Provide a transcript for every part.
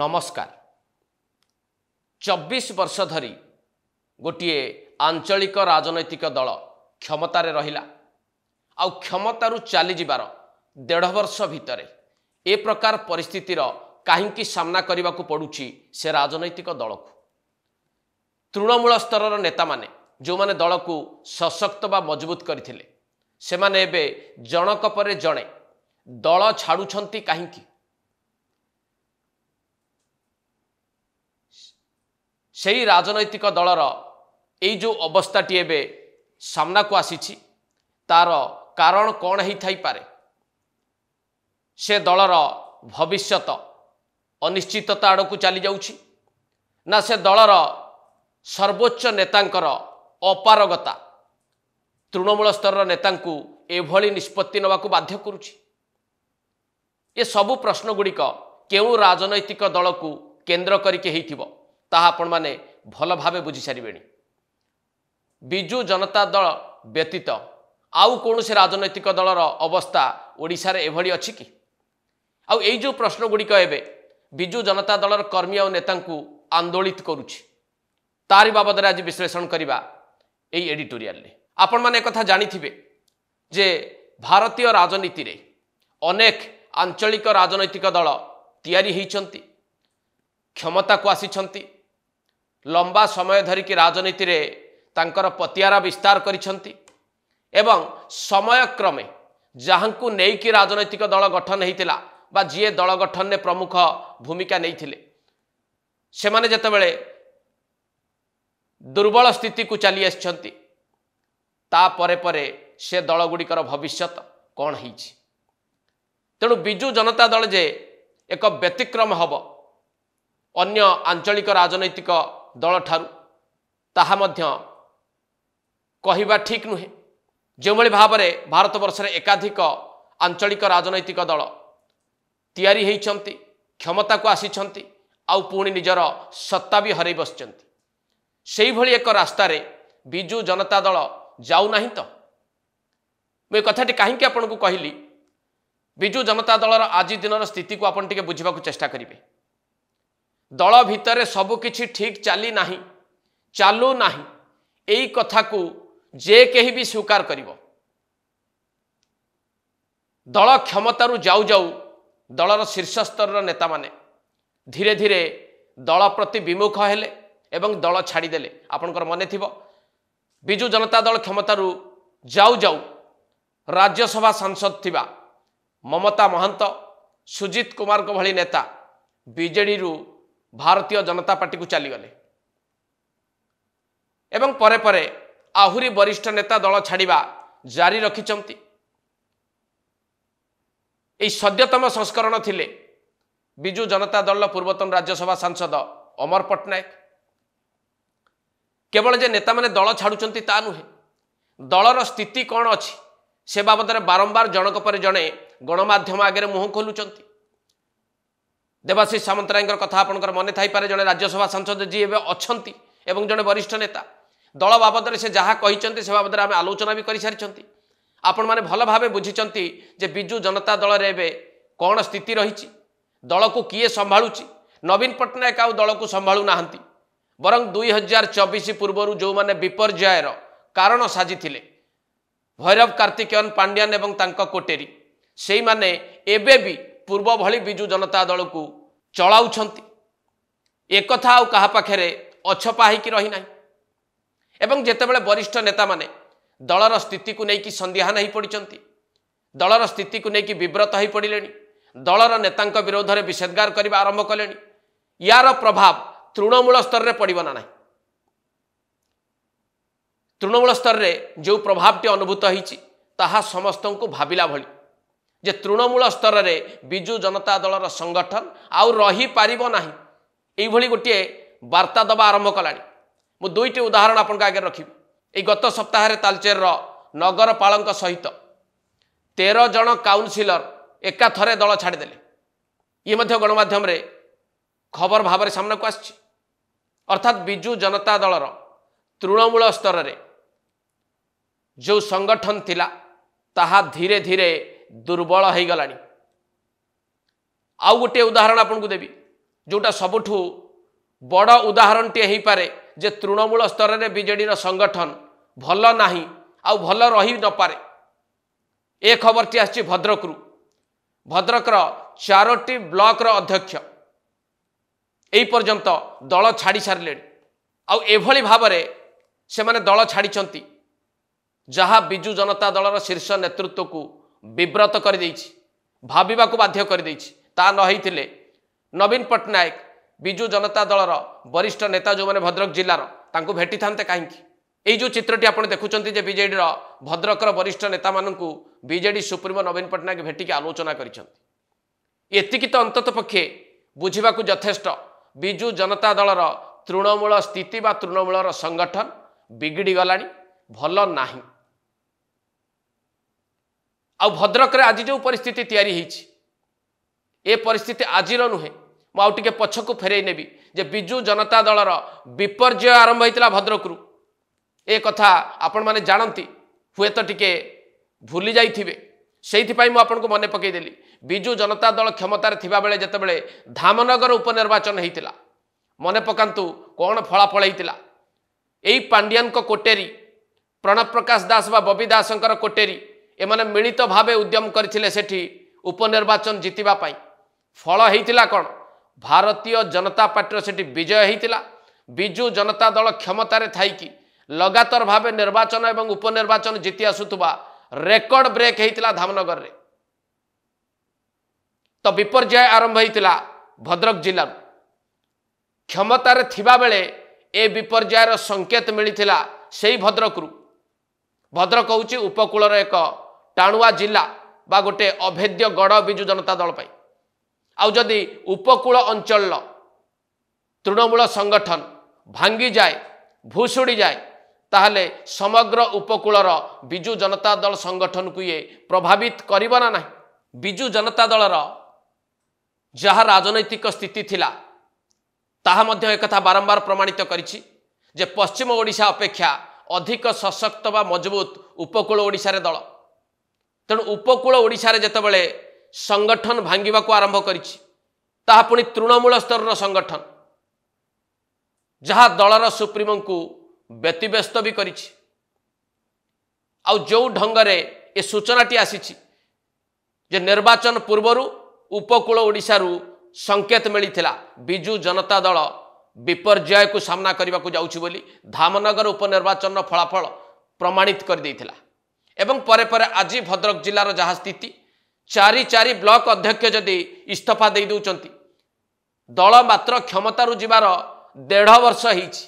नमस्कार 24 वर्ष धरी गोटे आंचलिक राजनैतिक दल क्षमतार रहिला आउ क्षमतारू चली जिबार 1.5 वर्ष भितर ए प्रकार परिस्थितिर कहीं सामना करने को पड़ुछि से राजनैतिक दल को तृणमूल स्तर नेता माने जो माने दल को सशक्त बा मजबूत करथिले से माने एबे जनक परे जणे दल छाड़ुछंती कहीं सेही राजनैतिक दलर एई जो अवस्थाटी एबे सामना को आसीछि तार कारण कौन ही थाई पारे से दलर भविष्यत अनिश्चितता आड़ को चली जाउछि ना से दलर सर्वोच्च नेतांकर अपारगता तृणमूल स्तर नेतांकु एभली निष्पत्ति नवाकु बाध्य करुछि। ये सबु प्रश्न गुड़िक केउ राजनैतिक दल को केंद्र करके हेइथिबो ताहा आपण माने भल भावे बुझी सारिबेणी। बिजु जनता दल व्यतीत आउ कौन से राजनैतिक दलर अवस्था ओडिशा रे एभली अछि कि आउ एई जो प्रश्न गुड़िक एबे बिजु जनता दलर कर्मी और नेतांकु आंदोलित करुछि तारी बाबद आज विश्लेषण करबा एई एडिटोरियल रे। आपण माने कथा जानिथिबे जे भारतीय राजनीति रे अनेक आंचलिक राजनैतिक दल तैयारी होइछंती क्षमता को आसीछंती लंबा समय धरिकी राजनीति रे तांकर पतियारा विस्तार करिछंती एवं समय क्रमे जहाँकु नेइकी राजनैतिक दल गठन हेइतिला बा जिए दल गठन ने प्रमुख भूमिका नैथिले से माने जेतेबेले दुर्बल स्थिति को चली आछंती ता परे परे से दल गुड़िकर भविष्यत कौन होइछि। तेणु बिजु जनता दल जे एक व्यतिक्रम हब अन्य आंचलिक राजनैतिक दल ठारू ताहा मध्य कहिबा ठीक नुहे। जो भली भाव में भारत वर्ष रे एकाधिक आंचलिक राजनैतिक दल तैयारी होइछंती क्षमता को आसीछंती आउ पुणी निजर सत्ता भी हरई बसचंती सेही भली एक रास्ता रे बिजु जनता दल जाऊ नाही तो मैं कथाटी कहीं आपन को कहली बिजु जनता दलर आज दिन स्थिति को आपन टिके बुझिबा को चेष्टा करिवे। दल भितर सबकिछि ठीक चली नाही चालू नाही एई कथा को जे केही भी स्वीकार करिवो दल क्षमतारू जाऊ जाऊ दलर शीर्ष स्तर नेता माने धीरे धीरे दल प्रति विमुख हेले एवं दल छाड़ीदेले। आपनकर मने थिबो बिजु जनता दल क्षमतारू जाऊ जाऊ राज्यसभा सांसद थिबा ममता महंत सुजित कुमार को भली नेता बीजेडी रु भारतीय जनता पार्टी को चलीगले एवं परे परे आहुरी वरिष्ठ नेता दल छाड़िबा जारी रखिचंती। एई सद्यतम संस्करण थिले बिजु जनता दल पूर्वतन राज्यसभा सांसद अमर पट्टनायक। केवल जे नेता माने दल छाड़ुचंती ता नुहे दलर स्थिति कौन अछि से बाबद बारंबार जनक पर जणे गणमाध्यम आगे मुह खोलुचंती। देवाशीष सामंतराय कथा आपनकर मने थाई पारे जणे राज्यसभा सांसद जी एबे अछंती एवं जणे वरिष्ठ नेता दल बाबद से जहाँ कहिचंती से बाबद आम आलोचना भी कर सारी आपण माने भल भावे बुझीचंती जे बिजु जनता दल रे एबे कौन स्थिति रही दल को किए संभाळुची। नवीन पट्टनायक आउ दल को संभाळु नाहंती बरं 2024 पूर्व जो माने विपर्ययर कारण साजी भैरव कार्तिकेयन पांड्यान एवं तांका कोटेरी सेई माने एबे भी पूर्व भली बिजु जनता दल को चलाउछंती एक कथा आउ कहा पाखरे अछपा ही रही नाही एवं जेतेबेले वरिष्ठ नेता माने दलर स्थिति को लेकिन संदिहान हो पड़ती दलर स्थिति को लेकिन विव्रत हो पड़े दलर नेतांक विरोध में विषेदगार करने आरंभ कले यार प्रभाव तृणमूल स्तर में पड़ब ना तृणमूल स्तर में जो प्रभावटी अनुभूत होती ताहा समस्त को भाविला भली जे तृणमूल स्तर में बिजु जनता दलर संगठन आउ रही पारिबो नाही एई भली गोटे वार्ता दबा आरंभ कलानी। मु दुईटी उदाहरण आपन आगे रखी। एई गत सप्ताह तालचेर नगरपाल सहित 13 जन काउनसिलर एका थरे दल छाड़देले ये मध्य गणमाध्यम रे खबर भाव सामना को आछि। अर्थात बिजु जनता दलर तृणमूल स्तर में जो संगठन थिला ताहा धीरे धीरे दुर्बल हो गलानी। आउ गोटे उदाहरण आपन को देवी जोटा सबुठु बड़ उदाहरणटे हो पारे जे तृणमूल स्तर में बीजेडी संगठन भल नाही आउ भल रही न पारे। ए खबरटी आछि भद्रकरू। भद्रकर 4टी ब्लॉक अध्यक्ष एई पर्यंत दल छाड़ी सारे आउ एभली भावरे से माने दल छाड़ी जहाँ बिजु जनता दलर शीर्ष नेतृत्व को विव्रत कर भाविबा को बाध्य कर ता नहींथिले नवीन पट्टनायक बिजु जनता दलर वरिष्ठ नेता जो माने भद्रक जिलार तांको भेटी थांते कहीं ये जो चित्रटी आप देखुंत बीजेडी भद्रकर वरिष्ठ नेता मानू बीजेडी सुप्रीमो नवीन पट्टनायक भेटिकी आलोचना करती तो अंतत पक्षे बुझा यथेष्ट बिजु जनता दलर तृणमूल स्थिति बा तृणमूलर संगठन बिगिड़ी गलानी भल नाही। आ भद्रक आज जो परिस्थिति तैयारी होईछि ए परिस्थिति आजिर नुहे मुझे पछकू फेरई नेबी जे बिजु जनता दलर विपर्यय आरंभ होता भद्रकरू ए कथा आपण माने जानती हुए तो टिके भूली जाइथिबे से मुझे मन पकईदेली बिजु जनता दल क्षमतार थिबा बेले जेतेबेले धामनगर उपनिर्वाचन होता मन पकांतु कौन फलाफल होता यही पांडियान कोटेरी प्रणव प्रकाश दास बा बबी दासंकर कोटेरी एमाने मिलित भावे उद्यम करथिले सेठी उपनिर्वाचन जितिबा पाई फल होता कौन भारतीय जनता पार्टी सेठी विजय होता बिजु जनता दल क्षमतार थाईकी लगातार भावे निर्वाचन एवं उपनिर्वाचन जीति आसुवा रेकर्ड ब्रेक होता धामनगर रे तो विपर्यय आरंभ होता भद्रक जिला क्षमतार थिबा बेले ए विपर्ययर संकेत मिलता से भद्रकरू। भद्रक होची उपकूलर एक टाणुआ जिला बा गोटे अभेद्य गड़ बिजु जनता दल पाई आउ जदि उपकूल अंचल तृणमूल संगठन भांगी जाए भूसुड़ी जाए ताहले समग्र उपकूलर बिजु जनता दल संगठन को ये प्रभावित करिबो ना नहीं। बिजु जनता दलर जहाँ राजनैतिक स्थिति थिला ताहा मध्य एक बारंबार प्रमाणित करिछि जे पश्चिम ओडिशा अपेक्षा अधिक सशक्त बा मजबूत उपकूल ओडिशा रे दल तेणु उपकूल ओडिशा रे जेतेबेले संगठन भांगिबा को आरंभ करिछि ताहा पुणी तृणमूल स्तर संगठन जहाँ दलर सुप्रीमो को व्यतिव्यस्त भी करिछि आउ जो ढंगरे ए सूचनाटी आसीछि जे निर्वाचन पूर्वरु उपकूल ओडिशारू संकेत मिलता बिजु जनता दल विपर्यय को सामना करने को जाउछि बोली धामनगर उपनिर्वाचन फलाफल प्रमाणित कर देइथिला। एवं परे परे आज भद्रक जिलार जहाँ स्थिति 4 ब्लॉक अध्यक्ष जदि इस्तीफा दे दउचंती दल मात्र क्षमतारू जीवार 1.5 वर्ष होईछि।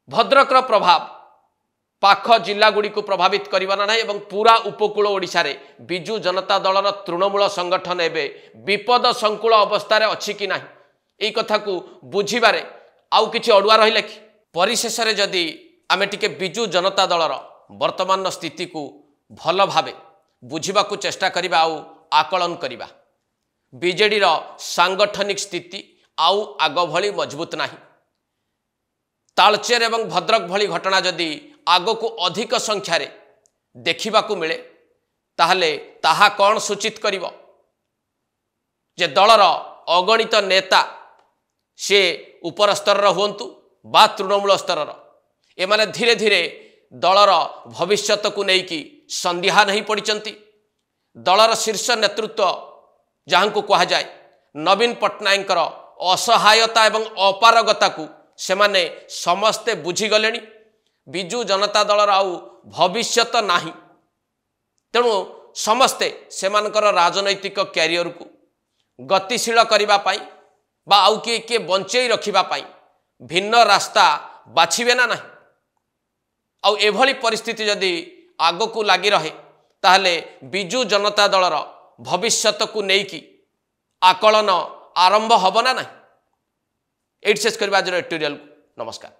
भद्रकर प्रभाव पाख जिला गुड़ी को प्रभावित करना ना एवं पूरा उपकूल ओडिशा रे बिजु जनता दलर तृणमूल संगठन एवं विपद संकुल अवस्था अच्छी कि ना यही कथा को बुझीबारे आउ किछि अड़ुआ रहिले कि परिशेष रे जदि आमे टिके बिजु जनता दलर वर्तमान स्थिति को भल भावे बुझीबा को चेष्टा करिबा आउ आकलन करिबा बीजेडी रो सांगठनिक स्थिति आउ आग भली मजबूत नाही। तालचेर एवं भद्रक भली घटना जदि आग को अधिक संख्यार देखा मिले ताहले ताहा कौन सूचित करिवो जे दलर अगणित नेता से उपर स्तर हुंतु बा तृणमूल स्तर एमाने धीरे धीरे दलर भविष्यत को लेकिन संदिहान हो पड़ती। दलर शीर्ष नेतृत्व जहाँ को कह जाए नवीन पट्टनायक असहायता एवं अपारगता को सेमाने समस्ते बुझीगले बिजु जनता दलर आउ भविष्यत नाही तेणु समस्ते सेमानकर राजनैतिक क्यारियर को गतिशील करिबा पाई बा आउ किए बंचई रखिबा पाई भिन्न रास्ता बाछिबे ना नाही। आउ एभली परिस्थिति जदि आग को लगी रहे ताहले बिजु जनता दलर भविष्यत को लेकिन आकलन आरंभ हब ना नाही। एट शेष करबा आज एडिटोरियल नमस्कार।